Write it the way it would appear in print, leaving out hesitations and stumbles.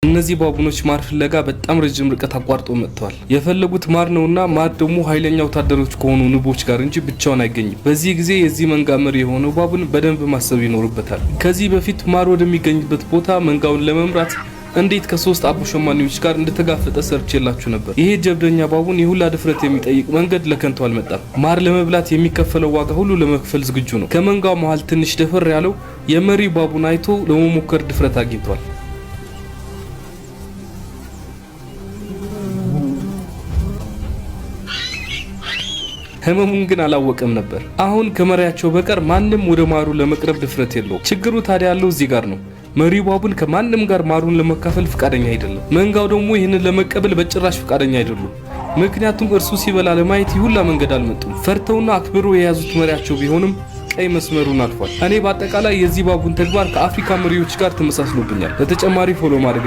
እነዚህ ባቡኖች ማር ፍለጋ በጣም ረጅም ርቀት አቋርጠው መጥተዋል። የፈለጉት ማር ነውና ማር ደግሞ ኃይለኛ ወታደሮች ከሆኑ ንቦች ጋር እንጂ ብቻውን አይገኝም። በዚህ ጊዜ የዚህ መንጋ መሪ የሆነው ባቡን በደንብ ማሰብ ይኖርበታል። ከዚህ በፊት ማር ወደሚገኝበት ቦታ መንጋውን ለመምራት እንዴት ከሶስት አቦ ሸማኔዎች ጋር እንደተጋፈጠ ሰርቼላችሁ ነበር። ይሄ ጀብደኛ ባቡን የሁላ ድፍረት የሚጠይቅ መንገድ ለከንቱ አልመጣም። ማር ለመብላት የሚከፈለው ዋጋ ሁሉ ለመክፈል ዝግጁ ነው። ከመንጋው መሃል ትንሽ ደፈር ያለው የመሪ ባቡን አይቶ ለመሞከር ድፍረት አግኝቷል። ህመሙን ግን አላወቀም ነበር። አሁን ከመሪያቸው በቀር ማንም ወደ ማሩ ለመቅረብ ድፍረት የለውም። ችግሩ ታዲያ ያለው እዚህ ጋር ነው። መሪ ባቡን ከማንም ጋር ማሩን ለመካፈል ፍቃደኛ አይደለም። መንጋው ደግሞ ይህንን ለመቀበል በጭራሽ ፍቃደኛ አይደሉም። ምክንያቱም እርሱ ሲበላ ለማየት ይሁላ መንገድ አልመጡም። ፈርተውና አክብሮ የያዙት መሪያቸው ቢሆንም ቀይ መስመሩን አልፏል። እኔ በአጠቃላይ የዚህ ባቡን ተግባር ከአፍሪካ መሪዎች ጋር ተመሳስሎብኛል። ለተጨማሪ ፎሎ ማድረግ